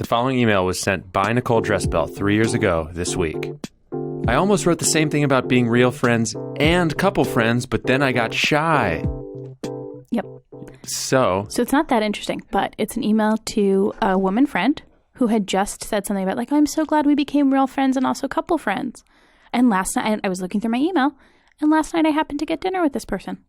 following email was sent by Nicole Dressbell 3 years ago this week. I almost wrote the same thing about being real friends and couple friends, but then I got shy. Yep. So it's not that interesting, but it's an email to a woman friend who had just said something about like, I'm so glad we became real friends and also couple friends. And last night I was looking through my email, and last night I happened to get dinner with this person.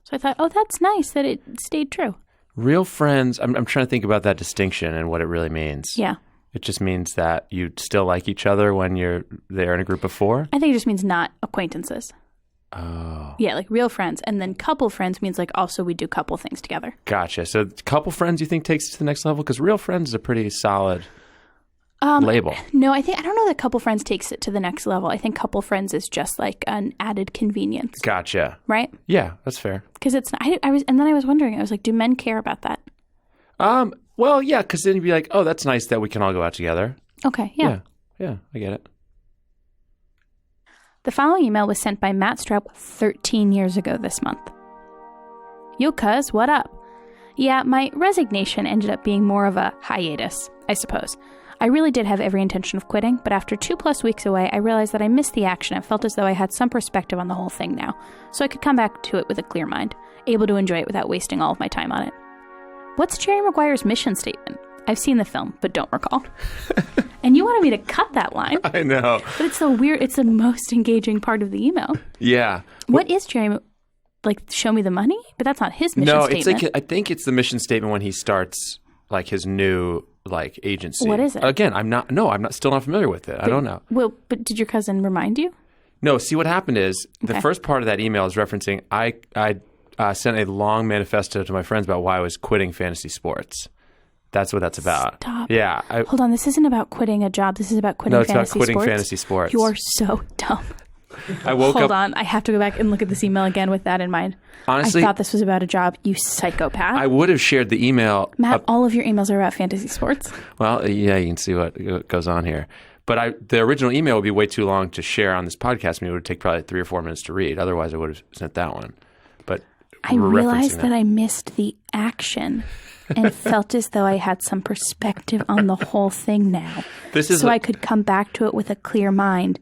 So I thought, oh, that's nice that it stayed true. Real friends, I'm trying to think about that distinction and what it really means. Yeah. It just means that you still like each other when you're there in a group of four? I think it just means not acquaintances. Oh. Yeah, like real friends. And then couple friends means like also we do couple things together. Gotcha. So couple friends you think takes it to the next level? Because real friends is a pretty solid label. No, I don't know that couple friends takes it to the next level. I think couple friends is just like an added convenience. Gotcha. Right? Yeah, that's fair. Because it's I was wondering, I was like, do men care about that? Well, yeah, because then you'd be like, oh, that's nice that we can all go out together. Okay, yeah. Yeah, I get it. The following email was sent by Matt Stroup 13 years ago this month. Yo, cuz, what up? Yeah, my resignation ended up being more of a hiatus, I suppose. I really did have every intention of quitting, but after 2+ weeks away, I realized that I missed the action and felt as though I had some perspective on the whole thing now, so I could come back to it with a clear mind, able to enjoy it without wasting all of my time on it. What's Jerry Maguire's mission statement? I've seen the film, but don't recall. And you wanted me to cut that line. I know. But it's so weird. It's the most engaging part of the email. Yeah. What is Jerry, like, show me the money? But that's not his mission statement. No, it's like, I think it's the mission statement when he starts, like, his new, like, agency. What is it? Again, still not familiar with it. I don't know. Well, but did your cousin remind you? No, see, what happened is the first part of that email is referencing, I sent a long manifesto to my friends about why I was quitting fantasy sports. That's what that's about. Stop. Yeah. Hold on. This isn't about quitting a job. This is about quitting fantasy sports. No, it's about quitting fantasy sports. You are so dumb. Hold on. I have to go back and look at this email again with that in mind. Honestly, I thought this was about a job, you psychopath. I would have shared the email. Matt, all of your emails are about fantasy sports. Well, yeah, you can see what goes on here. But the original email would be way too long to share on this podcast. I mean, it would take probably 3 or 4 minutes to read. Otherwise, I would have sent that one. But I realized that I missed the action and felt as though I had some perspective on the whole thing now. I could come back to it with a clear mind,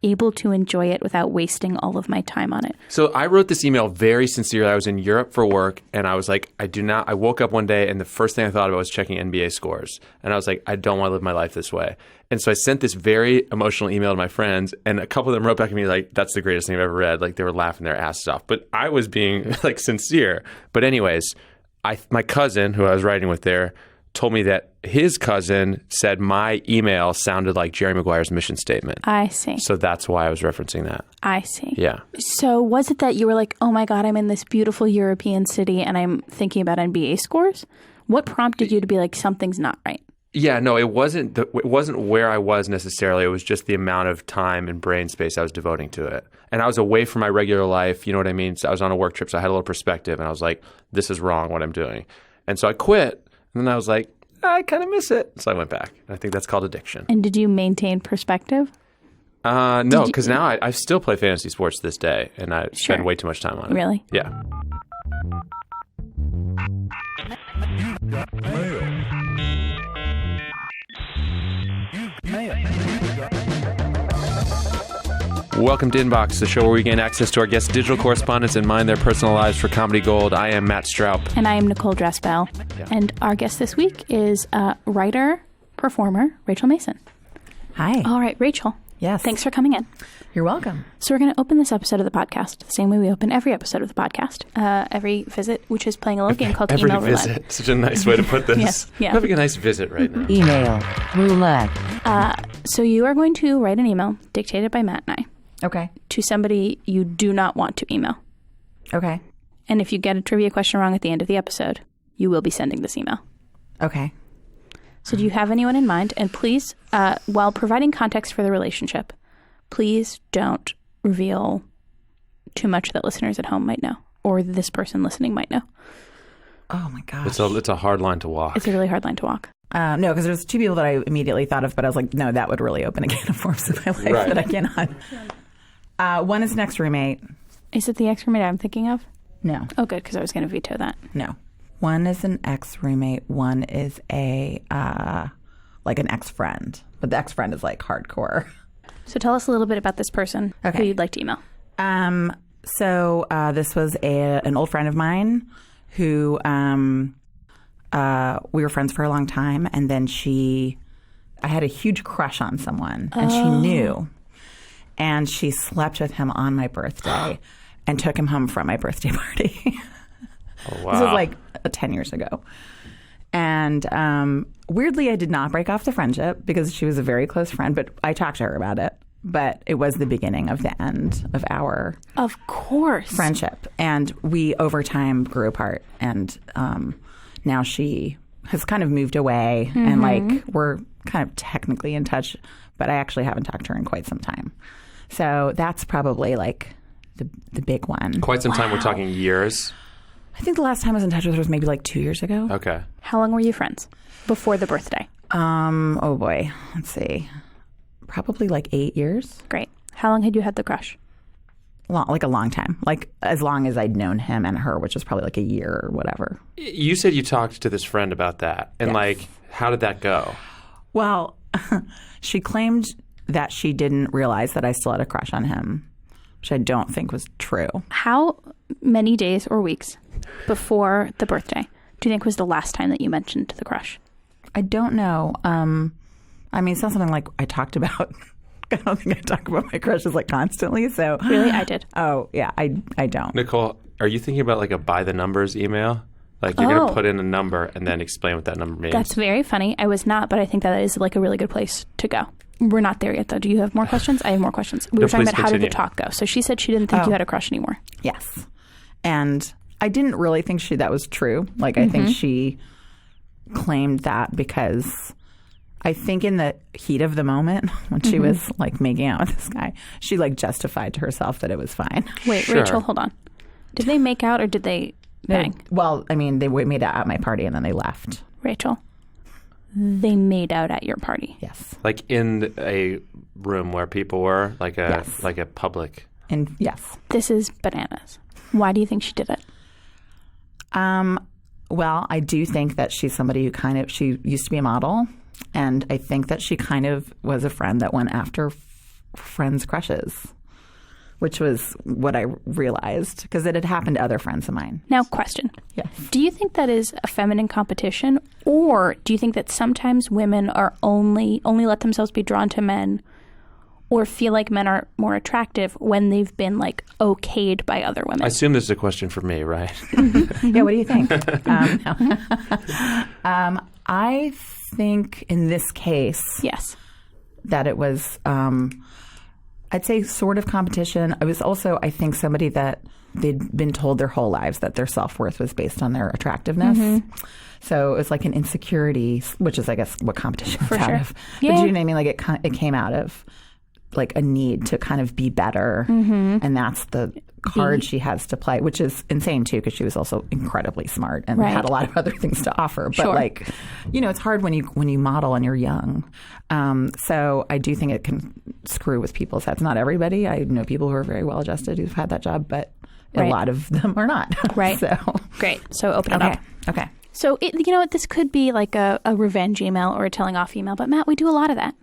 able to enjoy it without wasting all of my time on it. So I wrote this email very sincerely. I was in Europe for work, and I was like, I woke up one day, and the first thing I thought about was checking NBA scores. And I was like, I don't want to live my life this way. And so I sent this very emotional email to my friends, and a couple of them wrote back to me like, that's the greatest thing I've ever read. Like, they were laughing their asses off. But I was being, like, sincere. But anyways, my cousin, who I was writing with there, told me that his cousin said my email sounded like Jerry Maguire's mission statement. I see. So that's why I was referencing that. I see. Yeah. So was it that you were like, oh my God, I'm in this beautiful European city and I'm thinking about NBA scores? What prompted you to be like, something's not right? Yeah, no, it wasn't where I was necessarily. It was just the amount of time and brain space I was devoting to it. And I was away from my regular life, you know what I mean? So I was on a work trip, so I had a little perspective, and I was like, this is wrong what I'm doing. And so I quit, and then I was like, I kind of miss it. So I went back. And I think that's called addiction. And did you maintain perspective? No, because now I still play fantasy sports this day, and I spend way too much time on it. Really? Yeah. Welcome to Inbox, the show where we gain access to our guests' digital correspondence and mine their personal lives for comedy gold. I am Matt Stroup. And I am Nicole Dressbell. Yeah. And our guest this week is writer, performer, Rachel Mason. Hi. All right, Rachel. Yes. Thanks for coming in. You're welcome. So we're going to open this episode of the podcast the same way we open every episode of the podcast. Every visit, which is playing a little game called Email Roulette. Every visit. Such a nice way to put this. Yes. Yeah. I'm having a nice visit right now. Email Roulette. So you are going to write an email dictated by Matt and I. Okay. To somebody you do not want to email. Okay. And if you get a trivia question wrong at the end of the episode, you will be sending this email. Okay. So do you have anyone in mind? And please, while providing context for the relationship, please don't reveal too much that listeners at home might know, or this person listening might know. Oh my gosh. It's a hard line to walk. It's a really hard line to walk. No, because there's 2 people that I immediately thought of, but I was like, no, that would really open a can of worms in my life that I cannot. One is an ex-roommate. Is it the ex-roommate I'm thinking of? No. Oh, good, because I was going to veto that. No. One is an ex-roommate. One is a like an ex-friend. But the ex-friend is like hardcore. So tell us a little bit about this person who you'd like to email. So this was an old friend of mine who we were friends for a long time. And then I had a huge crush on someone and she knew. And she slept with him on my birthday and took him home from my birthday party. Oh, wow. This was like 10 years ago. And weirdly, I did not break off the friendship because she was a very close friend, but I talked to her about it. But it was the beginning of the end of our friendship. And we, over time, grew apart. And now she has kind of moved away. And, like, we're kind of technically in touch, but I actually haven't talked to her in quite some time. So that's probably, like, the big one. Quite some time. We're talking years. I think the last time I was in touch with her was maybe like 2 years ago. Okay. How long were you friends before the birthday? Oh boy. Let's see. Probably like 8 years. Great. How long had you had the crush? Like a long time. Like as long as I'd known him and her, which was probably like a year or whatever. You said you talked to this friend about that. And like, how did that go? Well, she claimed that she didn't realize that I still had a crush on him, which I don't think was true. How many days or weeks before the birthday do you think was the last time that you mentioned the crush? I don't know. I mean, it's not something like I talked about. I don't think I talk about my crushes like constantly. So Really? I did. Oh, yeah. I don't. Nicole, are you thinking about like a by the numbers email? Like you're going to put in a number and then explain what that number means. That's very funny. I was not, but I think that is like a really good place to go. We're not there yet, though. Do you have more questions? I have more questions. We were talking about how did the talk go. So she said she didn't think you had a crush anymore. Yes. And I didn't really think that was true. Like, I think she claimed that because I think in the heat of the moment when she was like making out with this guy, she like justified to herself that it was fine. Wait, Sure. Rachel, hold on. Did they make out or did they bang? Well, I mean, they made out at my party and then they left. Rachel, they made out at your party. Yes. Like in a room where people were, like a Yes. like a public. And yes. This is bananas. Why do you think she did it? Well, I do think that she's somebody who she used to be a model. And I think that she kind of was a friend that went after friends' crushes, which was what I realized because it had happened to other friends of mine. Now, question. Yes. Do you think that is a feminine competition, or do you think that sometimes women are only let themselves be drawn to men or feel like men are more attractive when they've been like okayed by other women? I assume this is a question for me, right? Yeah, what do you think? I think in this case Yes. that it was, I'd say sort of competition. It was also, I think, somebody that they'd been told their whole lives that their self-worth was based on their attractiveness. So it was like an insecurity, which is, I guess, what competition is out of. Yeah. But do you know what I mean? Like it came out of like a need to kind of be better. And that's the card she has to play, which is insane too, because she was also incredibly smart and had a lot of other things to offer. But like, you know, it's hard when you model and you're young. So I do think it can screw with people's heads. Not everybody. I know people who are very well adjusted who've had that job, but a lot of them are not. Right. So Great. So open it up. Okay. So, you know what? This could be like a revenge email or a telling off email, but Matt, we do a lot of that.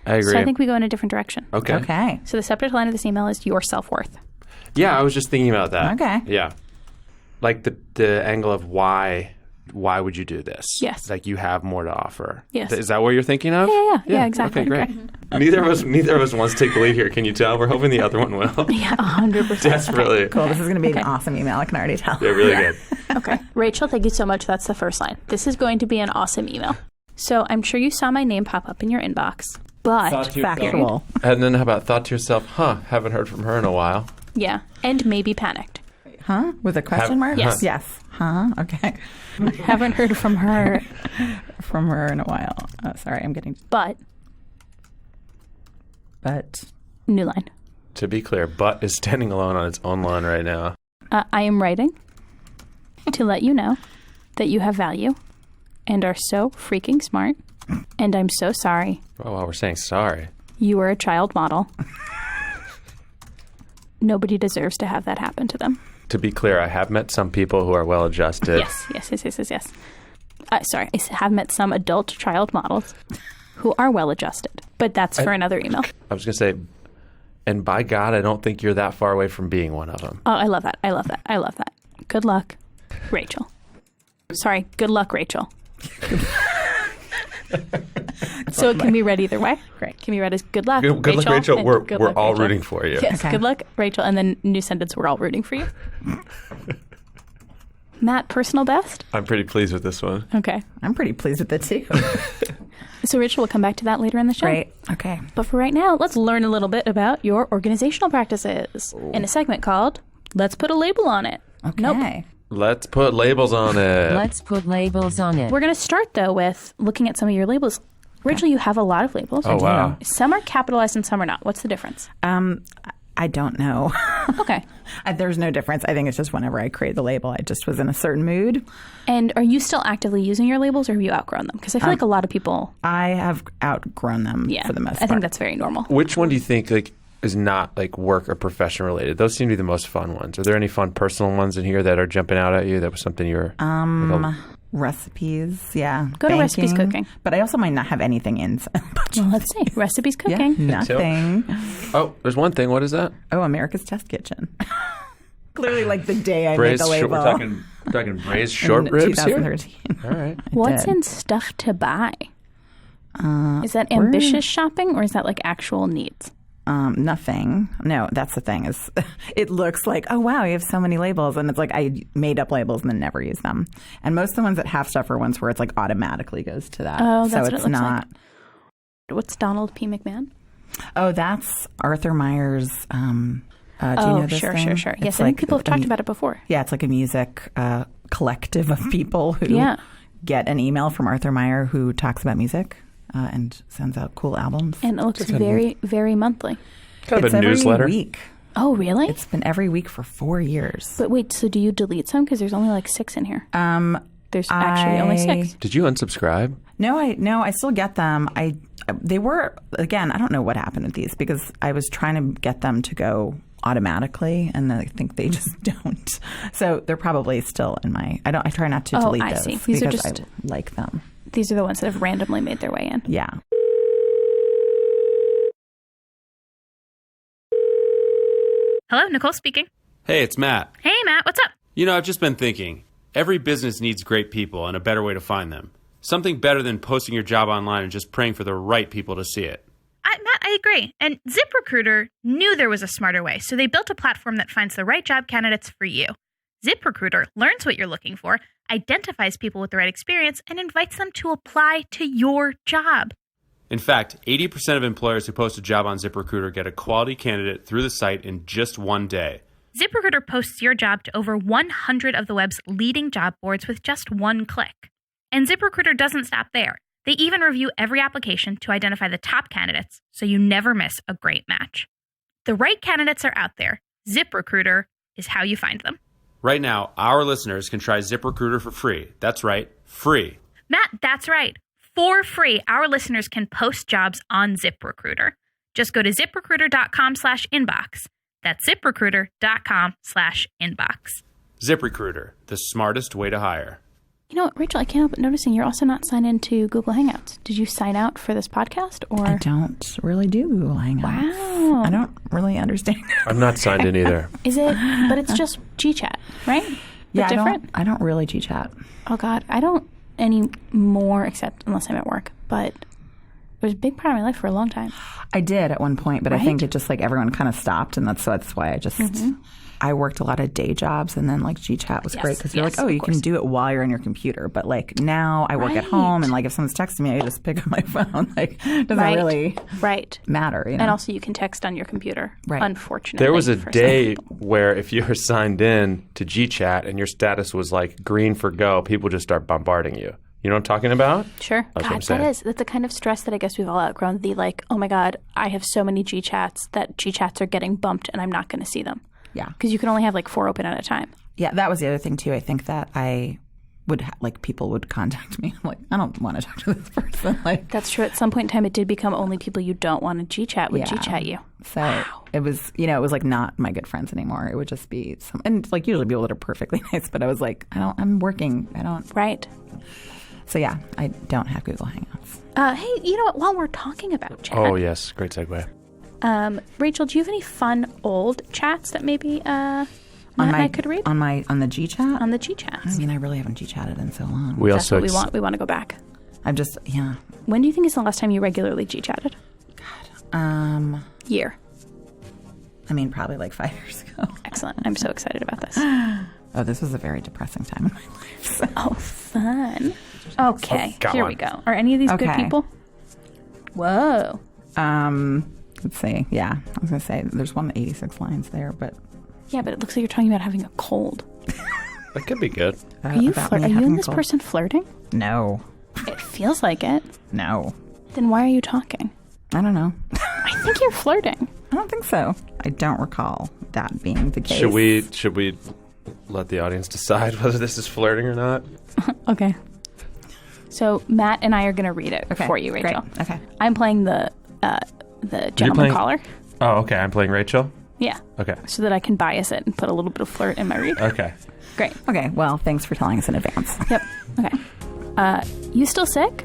I agree. So I think we go in a different direction. Okay. So the subject line of this email is your self-worth. Yeah, I was just thinking about that. Okay. Yeah. Like the angle of why would you do this? Yes. Like you have more to offer. Yes. Is that what you're thinking of? Yeah, exactly. Okay, great. Neither of us wants to take the lead here. Can you tell? We're hoping the other one will. Yeah, 100%. Desperately. Cool. This is going to be an awesome email. I can already tell. Yeah, really good. Okay. Rachel, thank you so much. That's the first line. This is going to be an awesome email. So I'm sure you saw my name pop up in your inbox, but Factual. And then how about thought to yourself, haven't heard from her in a while. yeah, and maybe panicked. Huh? With a question mark? Yes. Yes. Huh? Okay. Haven't heard from her, From her in a while. Oh, sorry, I'm getting... but new line. To be clear, Butt is standing alone on its own lawn right now. I am writing to let you know that you have value and are so freaking smart, and I'm so sorry. Oh, wow, we're saying sorry. You were a child model. Nobody deserves to have that happen to them. To be clear, I have met some people who are well-adjusted. Yes. Sorry, I have met some adult child models. who are well-adjusted. But that's for another email. I was going to say, and by God, I don't think you're that far away from being one of them. Oh, I love that. I love that. I love that. Good luck, Rachel. Sorry, good luck, Rachel. So it can be read either way. Great. Can be read as good luck, Good Rachel. luck, Rachel. And We're good luck, all Rachel. rooting for you. Yes, Okay. good luck, Rachel. And then new sentence, we're all rooting for you. Matt, personal best? I'm pretty pleased with this one. Okay. I'm pretty pleased with it too. So Rachel, we'll come back to that later in the show. Great. Okay. But for right now, let's learn a little bit about your organizational practices in a segment called Let's Put a Label on It. Okay. Nope. Let's put labels on it. Let's put labels on it. We're going to start, though, with looking at some of your labels. Rachel, you have a lot of labels. Oh, wow. Some are capitalized and some are not. What's the difference? I don't know. Okay. There's no difference. I think it's just whenever I create the label, I just was in a certain mood. And are you still actively using your labels or have you outgrown them? Because I feel like a lot of people, I have outgrown them for the most part. I think that's very normal. Which one do you think is not work or profession related? Those seem to be the most fun ones. Are there any fun personal ones in here that are jumping out at you? That was something you were recipes, yeah. Go to recipes cooking. But I also might not have anything in. Well, let's see. Recipes cooking. Yeah, nothing. Oh, there's one thing. What is that? Oh, America's Test Kitchen. Clearly, the day I made the label. We're talking braised short in ribs here? 2013. All right. What's did. in stuff to buy? Is that ambitious shopping or is that actual needs? Nothing. No, that's the thing is it looks like, oh, wow, you have so many labels. And it's I made up labels and then never use them. And most of the ones that have stuff are ones where it's automatically goes to that. Oh, that's so what it's it looks not. like. What's Donald P. McMahon? Oh, that's Arthur Meyer's. Do you know this sure. thing? Yes, It's I think people have talked about it before. Yeah, it's a music collective of people who get an email from Arthur Meyer who talks about music and sends out cool albums. And it looks very, very monthly. Kind of It's a every newsletter. week. Oh, really? It's been every week for 4 years. But wait, so do you delete some? Because there's only 6 in here. There's actually only 6. Did you unsubscribe? No, I still get them. They were, again, I don't know what happened with these because I was trying to get them to go automatically and I think they just don't. So they're probably still in my, I try not to delete those see. These because are just, I like them. These are the ones that have randomly made their way in. Yeah. Hello, Nicole speaking. Hey, it's Matt. Hey, Matt, what's up? I've just been thinking. Every business needs great people and a better way to find them. Something better than posting your job online and just praying for the right people to see it. Matt, I agree. And ZipRecruiter knew there was a smarter way, so they built a platform that finds the right job candidates for you. ZipRecruiter learns what you're looking for, identifies people with the right experience, and invites them to apply to your job. In fact, 80% of employers who post a job on ZipRecruiter get a quality candidate through the site in just one day. ZipRecruiter posts your job to over 100 of the web's leading job boards with just one click. And ZipRecruiter doesn't stop there. They even review every application to identify the top candidates, so you never miss a great match. The right candidates are out there. ZipRecruiter is how you find them. Right now, our listeners can try ZipRecruiter for free. That's right, free. Matt, that's right. For free, our listeners can post jobs on ZipRecruiter. Just go to ziprecruiter.com/inbox. That's ziprecruiter.com/inbox. ZipRecruiter, the smartest way to hire. You know what, Rachel, I can't help but noticing you're also not signed into Google Hangouts. Did you sign out for this podcast? Or I don't really do Google Hangouts. Wow. I don't really understand. I'm not signed in either. Is it? But it's just GChat, right? Yeah, different? I don't really G-chat. Oh, God. I don't anymore, except unless I'm at work. But it was a big part of my life for a long time. I did at one point, but Right? I think it just everyone kind of stopped, and that's why I just I worked a lot of day jobs, and then GChat was great because you're yes, oh, of you course. can do it while you're on your computer. But now I work at home, and if someone's texting me, I just pick up my phone. Doesn't really matter. You know? And also you can text on your computer, Right. unfortunately. There was a for some day people. where if you were signed in to GChat and your status was green for go, people just start bombarding you. You know what I'm talking about? Sure. That's what I'm God, saying. that's the kind of stress that I guess we've all outgrown. Oh my God, I have so many GChats that GChats are getting bumped and I'm not going to see them. Yeah. Because you can only have 4 open at a time. Yeah, that was the other thing too. I think that I would people would contact me. I'm I don't want to talk to this person. That's true. At some point in time, it did become only people you don't want to GChat would GChat you. So it was, it was not my good friends anymore. It would just be and usually people that are perfectly nice. But I was I'm working. I don't. Right. So yeah, I don't have Google Hangouts. Hey, you know what? While we're talking about chat, Oh, yes. Great segue. Rachel, do you have any fun old chats that maybe Matt and I could read on the G chat? on the G chats? I mean, I really haven't G chatted in so long. We That's also what we want. We want to go back. I've just When do you think is the last time you regularly G chatted? Year. I mean, probably like 5 years ago. Excellent. I'm so excited about this. Oh, this was a very depressing time in my life. So. Oh, fun. Okay, got here one. we go. Are any of these good Okay. people? Whoa. Let's see. Yeah, I was gonna say there's 186 lines there, but Yeah, but it looks like you're talking about having a cold. That could be good. Are you about me are you having and a this cold. person flirting? No, It feels like it. no, Then why are you talking? I don't know. I think you're flirting. I don't think so. I don't recall that being the case. Should we let the audience decide whether this is flirting or not? Okay. So Matt and I are going to read it Okay, for you, Rachel. great. Okay. I'm playing the gentleman playing- caller. Oh, okay. I'm playing Rachel. Yeah. Okay. So that I can bias it and put a little bit of flirt in my read. Okay. Great. Okay. Well, thanks for telling us in advance. Yep. Okay. You still sick?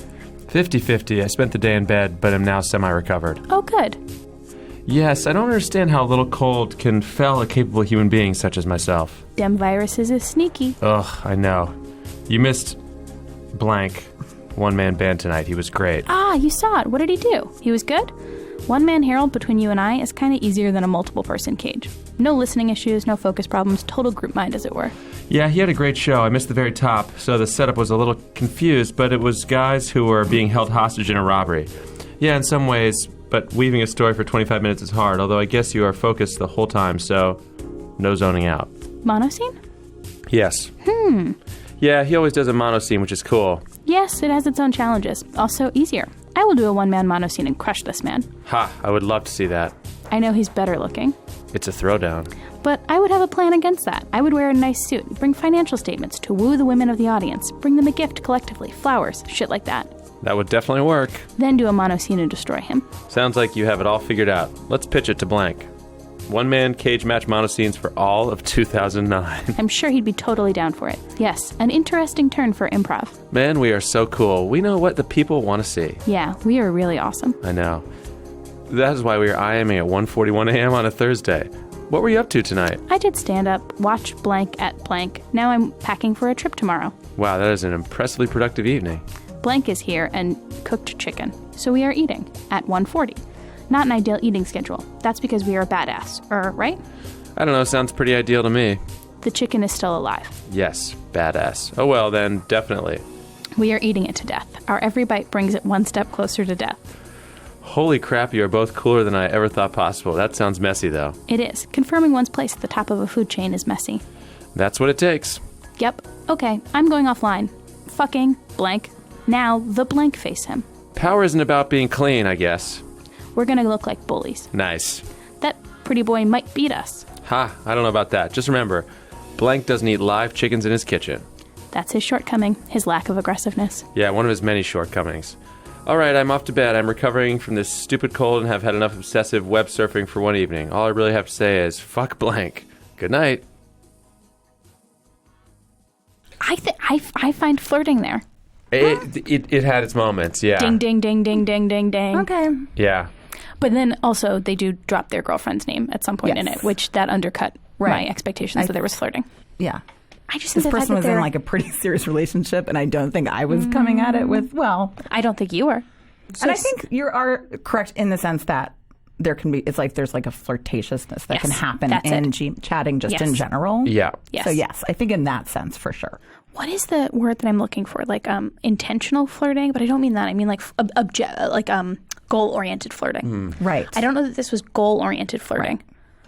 50-50. I spent the day in bed, but am now semi-recovered. Oh, good. Yes, I don't understand how a little cold can fell a capable human being such as myself. Dem viruses is sneaky. Ugh, I know. You missed blank one-man band tonight. He was great. Ah, you saw it. What did he do? He was good? One-man Herald between you and I is kind of easier than a multiple-person cage. No listening issues, no focus problems, total group mind, as it were. Yeah, he had a great show. I missed the very top, so the setup was a little confused, but it was guys who were being held hostage in a robbery. Yeah, in some ways, but weaving a story for 25 minutes is hard, although I guess you are focused the whole time, so no zoning out. Monoscene? Yes. Yeah, he always does a mono scene, which is cool. Yes, it has its own challenges. Also easier. I will do a one-man monoscene and crush this man. Ha, I would love to see that. I know he's better looking, It's a throwdown. but I would have a plan against that. I would wear a nice suit, bring financial statements to woo the women of the audience, bring them a gift collectively, flowers, shit like that. That would definitely work. Then do a monoscene and destroy him. Sounds like you have it all figured out. Let's pitch it to blank. One-man cage match mono scenes for all of 2009. I'm sure he'd be totally down for it. Yes, an interesting turn for improv. Man, we are so cool. We know what the people want to see. Yeah, we are really awesome. I know. That is why we are IMing at 1:41 a.m. on a Thursday. What were you up to tonight? I did stand up, watch blank at blank. Now I'm packing for a trip tomorrow. Wow, that is an impressively productive evening. Blank is here and cooked chicken. So we are eating at 1:40. Not an ideal eating schedule. That's because we are badass, right? I don't know, sounds pretty ideal to me. The chicken is still alive. Yes, badass. Oh well, then, definitely. We are eating it to death. Our every bite brings it one step closer to death. Holy crap, you are both cooler than I ever thought possible. That sounds messy, though. It is. Confirming one's place at the top of a food chain is messy. That's what it takes. Yep. Okay, I'm going offline. Fucking blank. Now the blank face him. Power isn't about being clean, I guess. We're gonna look like bullies. Nice. That pretty boy might beat us. Ha, I don't know about that. Just remember, Blank doesn't eat live chickens in his kitchen. That's his shortcoming, his lack of aggressiveness. Yeah, one of his many shortcomings. All right, I'm off to bed. I'm recovering from this stupid cold and have had enough obsessive web surfing for one evening. All I really have to say is, fuck Blank. Good night. I find flirting there. It had its moments, yeah. Ding, ding, ding, ding, ding, ding, ding. Okay. Yeah. But then also they do drop their girlfriend's name at some point in Yes. it, which that undercut my Right. expectations that there was flirting. Yeah. I just This think the fact person that was in they're- like a pretty serious relationship, and I don't think I was coming at it with, well. I don't think you were. And I think you are correct in the sense that there can be, it's like there's like a flirtatiousness that Yes, can happen that's in it. chatting just Yes. in general. Yeah. Yes. So yes, I think in that sense for sure. What is the word that I'm looking for? Like intentional flirting, but I don't mean that. I mean like goal-oriented flirting. Right. I don't know that this was goal-oriented flirting.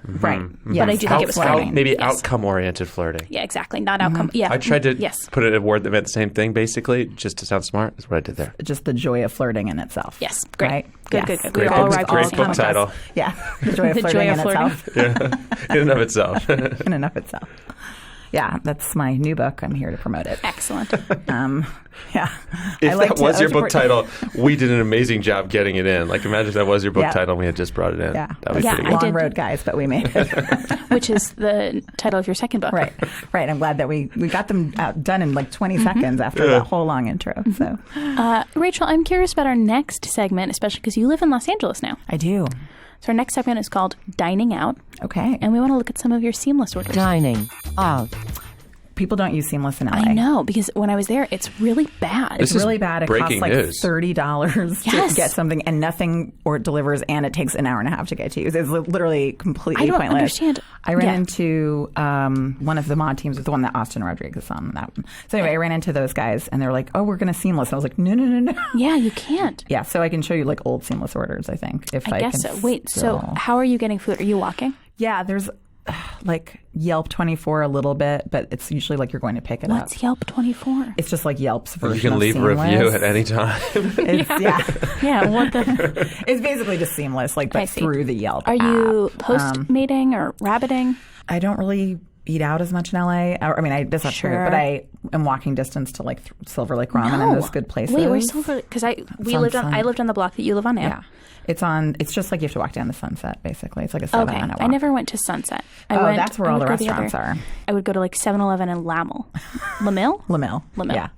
Right. But I do think it was flirting. Maybe Yes. outcome-oriented flirting. Yeah, exactly. Not outcome. Yeah. I tried to Yes. put it in a word that meant the same thing, basically, just to sound smart. That's what I did there. Just the joy of flirting in itself. Yes. Great. Right? Good, Yes. good. Great We all book- arrived great at the book same title. place. Yeah. The joy of The flirting joy of in flirting. itself. In and of itself. In and of itself. Yeah, that's my new book. I'm here to promote it. Excellent. Yeah. If that was your book title, we did an amazing job getting it in. Like, imagine if that was your book title and we had just brought it in. Yeah. That would be Yeah, pretty I good. Long did. road, guys, but we made it. Which is the title of your second book. Right. I'm glad that we got them done in like 20 seconds after that whole long intro. So Rachel, I'm curious about our next segment, especially because you live in Los Angeles now. I do. So our next segment is called Dining Out, Okay. and we want to look at some of your Seamless orders. Dining out. People don't use Seamless in LA. I know, because when I was there, it's really bad. This It's is really bad. It breaking costs like news. $30 Yes. to get something, and nothing or it delivers, and it takes an hour and a half to get to you. It's literally completely I don't pointless. understand. I ran Yeah. into one of the mod teams, the one that Austin Rodriguez is on that one. So anyway, I ran into those guys, and they were like, "Oh, we're going to Seamless." And I was like, "No." Yeah, you can't. Yeah, so I can show you like old Seamless orders. I think if I guess can so. Wait, still- so how are you getting food? Are you walking? yeah, there's like Yelp 24 a little bit, but it's usually like you're going to pick it up. What's Yelp 24? It's just like Yelp's version. You can of leave a Seamless. review at any time. It's, yeah. Yeah, what the? It's basically just Seamless, like, I but see. through the Yelp Are you app. Postmating or rabbiting? I don't really eat out as much in LA. I mean, that's not true, Sure. but I am walking distance to like Silver Lake Ramen and those good places. Wait, where's Silver? Because I lived on the block that you live on now. Yeah. It's just like you have to walk down the Sunset, basically. It's like a 7-minute walk. I never went to Sunset. That's where I all would the go the restaurants other- are. I would go to like 7-Eleven and Lamel. Lamil? Lamil. Lamil. Yeah.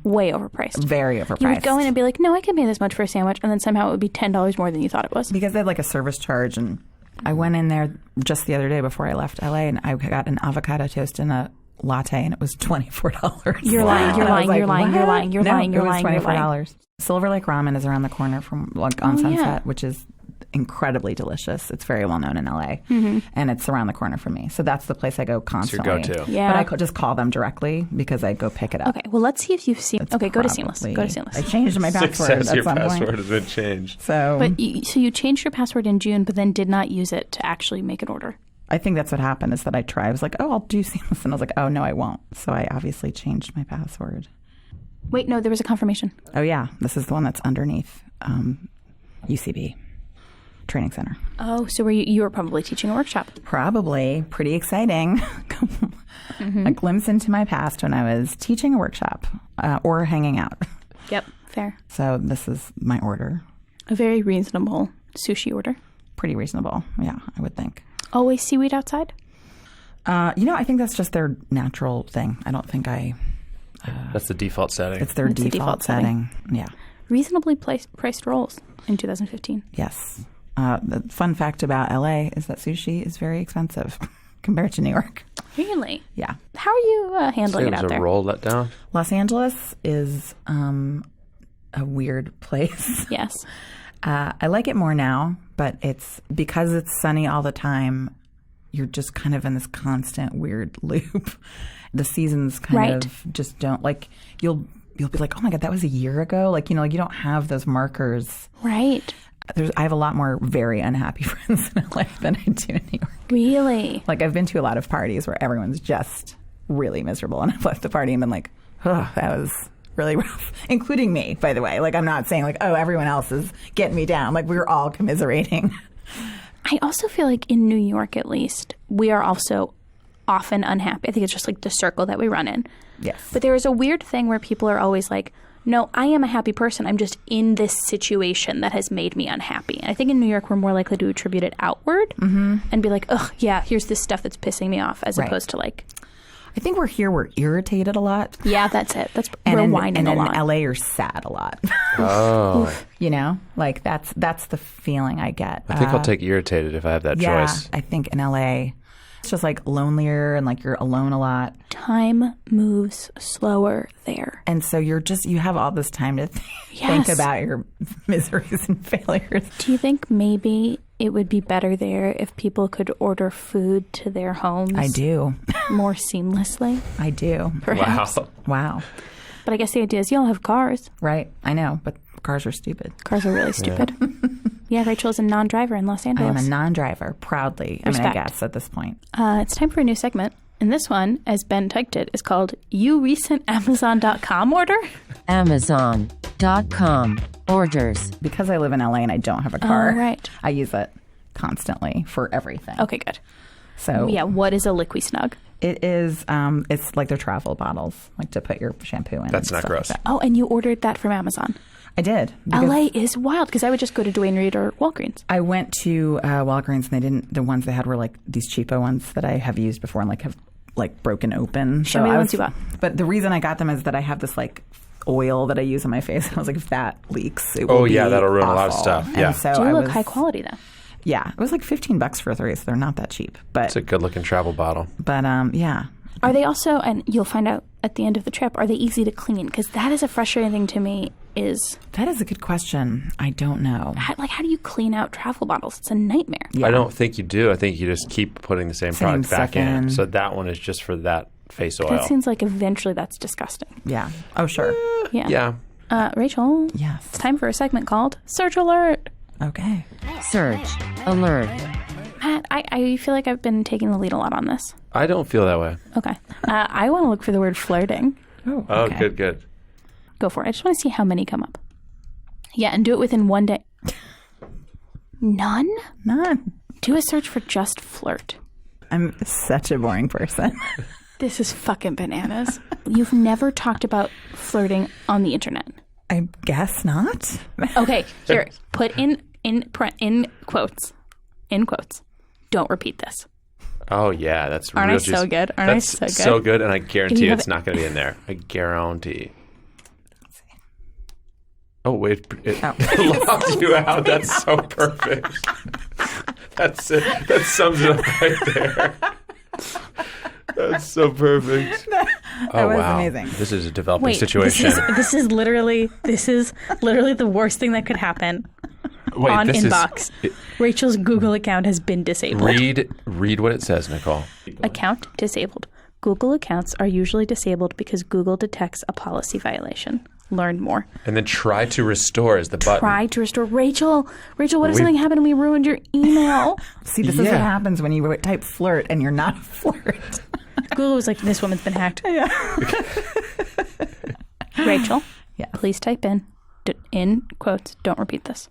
Way overpriced. Very overpriced. You would go in and be like, no, I can pay this much for a sandwich. And then somehow it would be $10 more than you thought it was. Because they had like a service charge, and I went in there just the other day before I left LA, and I got an avocado toast and a latte, and it was $24. You're lying, you're And I was lying, you're lying, you're "What?" lying, you're No, lying, you're it was lying, you're lying. $24. Silver Lake Ramen is around the corner from like on Oh, Sunset, yeah. which is incredibly delicious. It's very well known in LA, and it's around the corner from me. So that's the place I go constantly. go-to. Yeah. But I could just call them directly because I go pick it up. Okay, well, let's see if you've seen. It's Okay, go to Seamless. probably- Go to Seamless. I changed my password Success, at your some password point. has been changed. So But you changed your password in June, but then did not use it to actually make an order. I think that's what happened is that I tried. I was like, oh, I'll do Seamless. And I was like, oh, no, I won't. So I obviously changed my password. Wait, no, there was a confirmation. Oh, yeah. This is the one that's underneath UCB Training Center. Oh, so you were probably teaching a workshop. Probably pretty exciting. A glimpse into my past when I was teaching a workshop or hanging out. Yep, fair. So this is my order. A very reasonable sushi order. Pretty reasonable. Yeah, I would think. Always seaweed outside? I think that's just their natural thing. I don't think That's the default setting. it's their It's the default default setting. setting. Yeah. Reasonably priced rolls in 2015. Yes. The fun fact about LA is that sushi is very expensive compared to New York. Really? Yeah. How are you handling it was out a there? roll let down. Los Angeles is a weird place. Yes. I like it more now, but it's because it's sunny all the time. You're just kind of in this constant weird loop. The seasons kind Right. of just don't like you'll be like, oh my God, that was a year ago. Like, like you don't have those markers. Right. I have a lot more very unhappy friends in LA than I do in New York. Really? Like I've been to a lot of parties where everyone's just really miserable, and I've left the party and been like, oh, that was really rough, including me, by the way. Like I'm not saying like, oh, everyone else is getting me down. Like we're all commiserating. I also feel like in New York, at least, we are also often unhappy. I think it's just like the circle that we run in. Yes. But there is a weird thing where people are always like, no, I am a happy person. I'm just in this situation that has made me unhappy. And I think in New York, we're more likely to attribute it outward and be like, oh, yeah, here's this stuff that's pissing me off, as Right. opposed to like, I think we're irritated a lot. yeah, that's it. And we're in, whining and a in lot. LA, you're sad a lot. Oh, Like that's the feeling I get. I think I'll take irritated if I have that Yeah, choice. I think in LA, it's just like lonelier and like you're alone a lot. Time moves slower there. And so you have all this time to think Yes. about your miseries and failures. Do you think maybe it would be better there if people could order food to their homes I do. more seamlessly? I do. Perhaps. Wow. Wow. But I guess the idea is you'll have cars. Right. I know, but cars are stupid. Cars are really stupid. Yeah, Rachel is a non-driver in Los I am Angeles. a non-driver, proudly. I Respect. guess at this point. It's time for a new segment. And this one, as Ben typed it, is called You Recent Amazon.com Order. Amazon.com orders. Because I live in LA and I don't have a car, right. I use it constantly for everything. Okay, good. So Yeah, what is a Liqui Snug? It is. It's like their travel bottles, like to put your shampoo in. That's and not stuff gross. like that. Oh, and you ordered that from Amazon. I did. LA is wild because I would just go to Duane Reade or Walgreens. I went to Walgreens and they didn't. The ones they had were like these cheapo ones that I have used before and like have like broken open. Show me the ones you bought. But the reason I got them is that I have this like oil that I use on my face. I was like, if that leaks, it will be that'll ruin a lot of awful. stuff. And Yeah. so Do I look was, high quality though. Yeah, it was like $15 for 3, so they're not that cheap. But It's a good looking travel bottle. yeah. Are they also, and you'll find out at the end of the trip, are they easy to clean? Because that is a frustrating thing to me is, That is a good question. I don't know. how do you clean out travel bottles? It's a nightmare. Yeah. I don't think you do. I think you just keep putting the same product back stuff in. in. So that one is just for that face oil. That seems like eventually that's disgusting. Yeah. Oh, sure. Yeah. Yeah. Rachel, Yes. it's time for a segment called Search Alert. Okay. Search. Alert. Matt, I feel like I've been taking the lead a lot on this. I don't feel that way. Okay. I want to look for the word flirting. Oh, Oh, okay. good. Go for it. I just want to see how many come up. Yeah, and do it within one day. None? None. Do a search for just flirt. I'm such a boring person. This is fucking bananas. You've never talked about flirting on the internet. I guess not. Okay, here, put in quotes. In quotes. Don't repeat this. Oh, yeah. That's Aren't I real so juicy. good? Aren't I That's so good? so good, and I guarantee You it's have- not going to be in there. I guarantee. Oh, wait. It locked you out. That's so perfect. That's it. That sums it up right there. That's so perfect. That was amazing. This is a developing Wait, situation. this is literally the worst thing that could happen Wait, on this Inbox. Rachel's Google account has been disabled. Read what it says, Nicole. Account disabled. Google accounts are usually disabled because Google detects a policy violation. Learn more. And then try to restore is the button. Try to restore. Rachel, what if something happened and we ruined your email? See, this is Yeah. what happens when you type flirt and you're not a flirt. Google was like, this woman's been hacked. Yeah. Rachel, Yeah. please type in quotes, don't repeat this.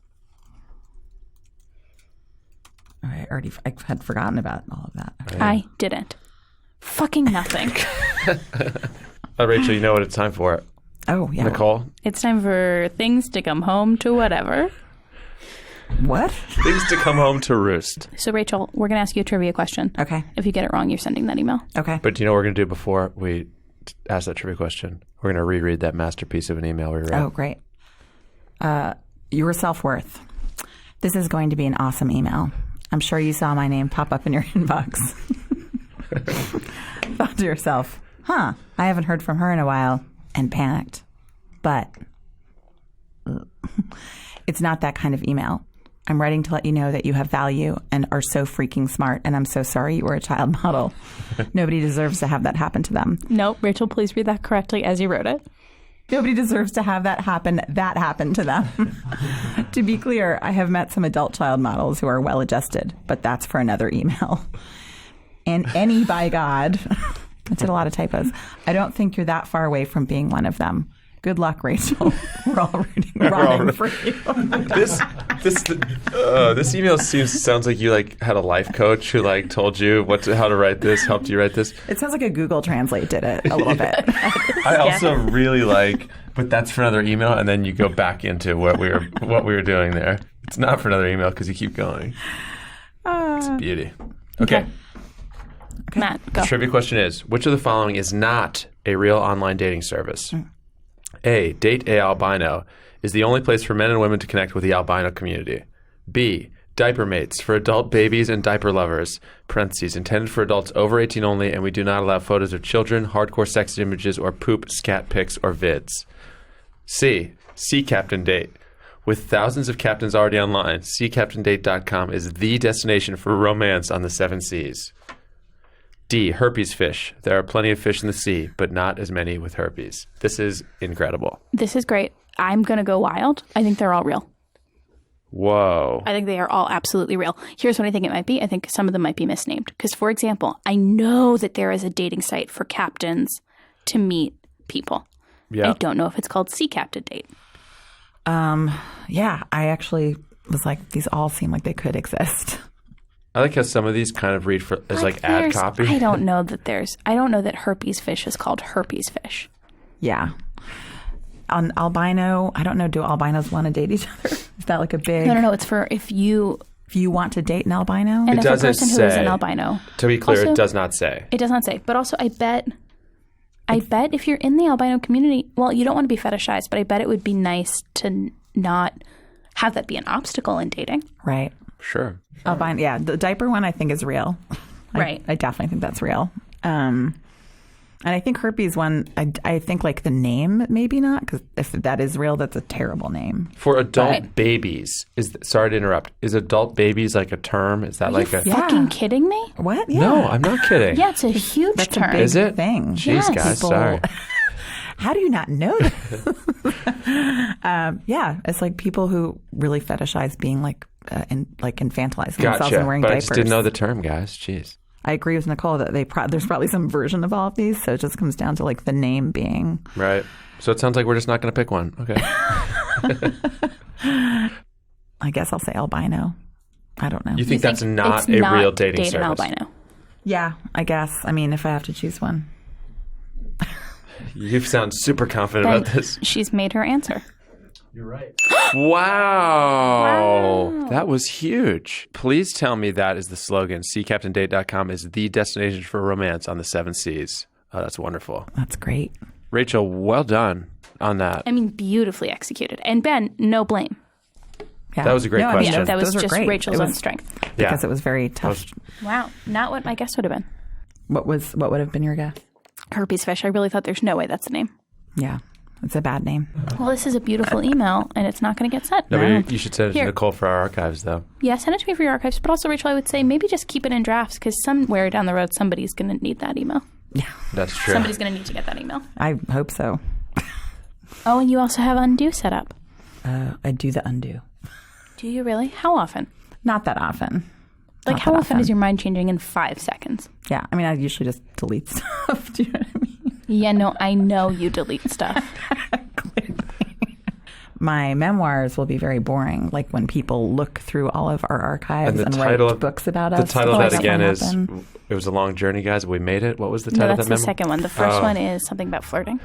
I had forgotten about all of that. Okay. I didn't. Fucking nothing. Rachel, you know what it's time for. Oh, yeah. Nicole? It's time for things to come home to whatever. What? Things to come home to roost. So, Rachel, we're going to ask you a trivia question. Okay. If you get it wrong, you're sending that email. Okay. But do you know what we're going to do before we ask that trivia question? We're going to reread that masterpiece of an email we wrote. Oh, great. Your self-worth. This is going to be an awesome email. I'm sure you saw my name pop up in your inbox. Thought to yourself, I haven't heard from her in a while, and panicked. But it's not that kind of email. I'm writing to let you know that you have value and are so freaking smart, and I'm so sorry you were a child model. Nobody deserves to have that happen to them. No, Rachel, please read that correctly as you wrote it. Nobody deserves to have that happen to them. To be clear, I have met some adult child models who are well-adjusted, but that's for another email. And any, by God, I did a lot of typos. I don't think you're that far away from being one of them. Good luck, Rachel. We're all rooting for you. This email sounds like you had a life coach who told you how to write this, helped you write this. It sounds like a Google Translate did it a little bit. I also really but that's for another email, and then you go back into what we were doing there. It's not for another email because you keep going. It's a beauty. Okay. Matt, go. The trivia question is: which of the following is not a real online dating service? A. Date a Albino is the only place for men and women to connect with the albino community. B. Diaper mates for adult babies and diaper lovers. Parentheses intended for adults over 18 only, and we do not allow photos of children, hardcore sex images, or poop, scat pics, or vids. C. Sea Captain Date. With thousands of captains already online, SeaCaptainDate.com is the destination for romance on the 7 seas. D. Herpes fish. There are plenty of fish in the sea, but not as many with herpes. This is incredible. This is great. I'm going to go wild. I think they're all real. Whoa. I think they are all absolutely real. Here's what I think it might be. I think some of them might be misnamed. Because, for example, I know that there is a dating site for captains to meet people. Yeah. I don't know if it's called Sea Captain Date. Yeah, I actually was like, these all seem like they could exist. I like how some of these kind of read as like ad there's- copy. I don't know that herpes fish is called herpes fish. Yeah. On albino, I don't know, do albinos want to date each other? Is that like a big... No, it's for if you want to date an albino? and It if a doesn't person who is say. an albino. To be clear, Also- it does not say. It does not say. But also, I bet if you're in the albino community, well, you don't want to be fetishized, but I bet it would be nice to not have that be an obstacle in dating. Right. Sure. Albino, yeah. The diaper one I think is real. Right. I definitely think that's real. And I think herpes one, I think like the name, maybe not, because if that is real, that's a terrible name. For adult Right. babies, sorry to interrupt. Is adult babies like a term? Is that like a... Yeah. Fucking kidding me? What? Yeah. No, I'm not kidding. Yeah, it's a huge That's a term. big Is it? thing. Jeez, Yes. guys, People- sorry. How do you not know that? Yeah, it's like people who really fetishize being like infantilizing themselves Gotcha. and wearing But diapers. I just didn't know the term, guys. Jeez. I agree with Nicole that there's probably some version of all of these, so it just comes down to like the name being. Right. So it sounds like we're just not going to pick one. Okay. I guess I'll say albino. I don't know. You think that's not it's a not real dating date an service? albino? Yeah, I guess. I mean, if I have to choose one. You sound super confident Then about this. she's made her answer. Wow. That was huge. Please tell me that is the slogan. SeaCaptainDate.com is the destination for romance on the 7 seas. Oh, that's wonderful. That's great. Rachel, well done on that. I mean, beautifully executed. And Ben, no blame. Yeah. That was a great I mean, question. That was those were just great. Rachel's It own was- strength. Because it was very tough. Wow, not what my guess would have been. What would have been your guess? Herpes fish. I really thought there's no way that's the name. Yeah, it's a bad name. Well, this is a beautiful email, and it's not going to get sent. No, but you should send it to Here. Nicole for our archives, though. Yeah, send it to me for your archives. But also, Rachel, I would say maybe just keep it in drafts because somewhere down the road, somebody's going to need that email. Yeah, That's true. Somebody's going to need to get that email. I hope so. Oh, and you also have undo set up. I do the undo. Do you really? How often? Not that often. Like, Not how that often is your mind changing in 5 seconds? Yeah, I mean, I usually just delete stuff. Do you know what I mean? Yeah, no, I know you delete stuff. My memoirs will be very boring. Like when people look through all of our archives And and, the write title of- books about The us. title of things that that again will is happen. It Was a Long Journey, Guys. We made it. What was the No, title that's of the that memo? second one. The first Oh. one is something about flirting.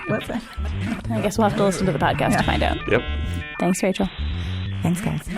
What's that? I guess we'll have to listen to the podcast to find out. Yep. Thanks, Rachel. Thanks, guys.